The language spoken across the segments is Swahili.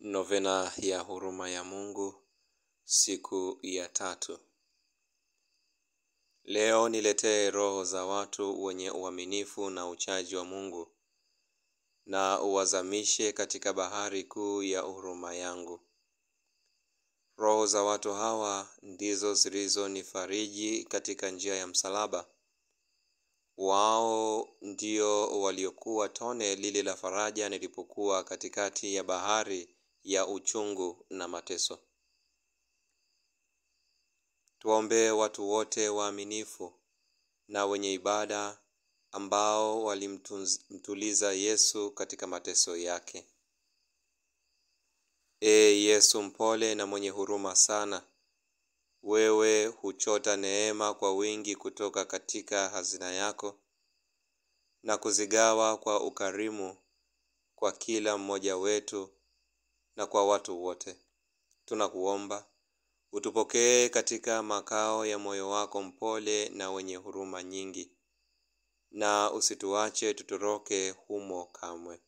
Novena ya huruma ya Mungu, siku ya 3. Leo niletee roho za watu wenye uaminifu na uchaji wa Mungu, na uwazamishe katika bahari kuu ya huruma yangu. Roho za watu hawa ndizo zilizonifariji katika njia ya msalaba. Wao ndio waliokuwa tone lile la faraja nilipokuwa katikati ya bahari ya uchungu na mateso. Tuombe watu wote waaminifu na wenye ibada ambao walimtuliza Yesu katika mateso yake. Yesu mpole na mwenye huruma sana, wewe huchota neema kwa wingi kutoka katika hazina yako na kuzigawa kwa ukarimu kwa kila mmoja wetu na kwa watu wote. Tunakuomba utupokee katika makao ya moyo wako mpole na wenye huruma nyingi, na usituache tutoroke humo kamwe.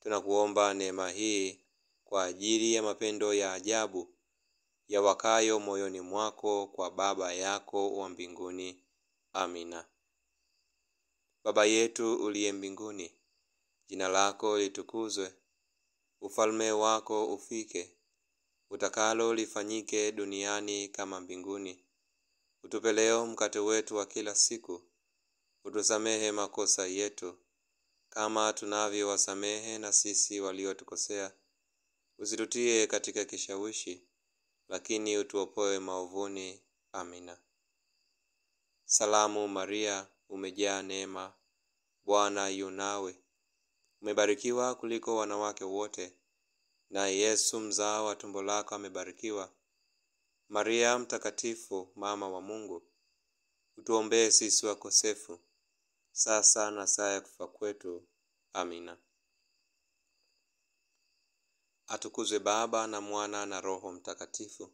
Tunakuomba neema hii kwa ajili ya mapendo ya ajabu ya wakayo moyoni mwako kwa Baba yako wa mbinguni. Amina. Baba yetu uliye mbinguni, jina lako litukuzwe, ufalme wako ufike, utakalo lifanyike duniani kama mbinguni. Utupe leo mkate wetu wa kila siku. Utusamehe makosa yetu kama tunavyowasamehe na sisi waliotukosea. Usitutie katika kishawishi, lakini utuopoe maovuni. Amina. Salamu Maria, umejaa neema, Bwana yu nawe. Umebarikiwa kuliko wanawake wote, na Yesu mzao wa tumbo lako amebarikiwa. Maria mtakatifu, mama wa Mungu, utuombee sisi wakosefu, sasa na saa ya kufa kwetu. Amina. Atukuzwe Baba na Mwana na Roho Mtakatifu,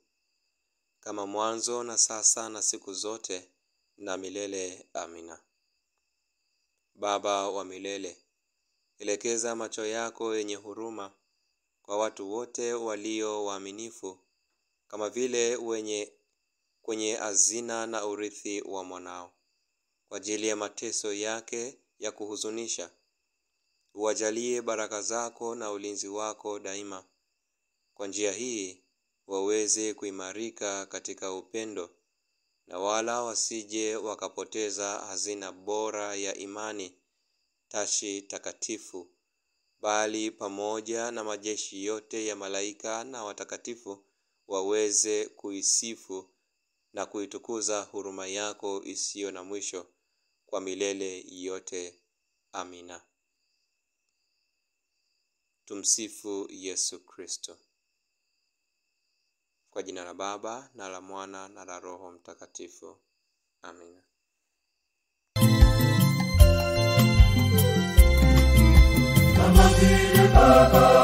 kama mwanzo na sasa na siku zote na milele. Amina. Baba wa milele, elekeza macho yako yenye huruma kwa watu wote walio waaminifu, kama vile kwenye hazina na urithi wa mwanao. Kwa ajili ya mateso yake ya kuhuzunisha, uwajalie baraka zako na ulinzi wako daima. Kwa njia hii waweze kuimarika katika upendo, na wala wasije wakapoteza hazina bora ya imani tashi takatifu, bali pamoja na majeshi yote ya malaika na watakatifu waweze kuisifu na kuitukuza huruma yako isiyo na mwisho kwa milele yote. Amina. Tumsifu Yesu Kristo. Kwa jina la Baba na la Mwana na la Roho Mtakatifu. Amina. Kama vile Baba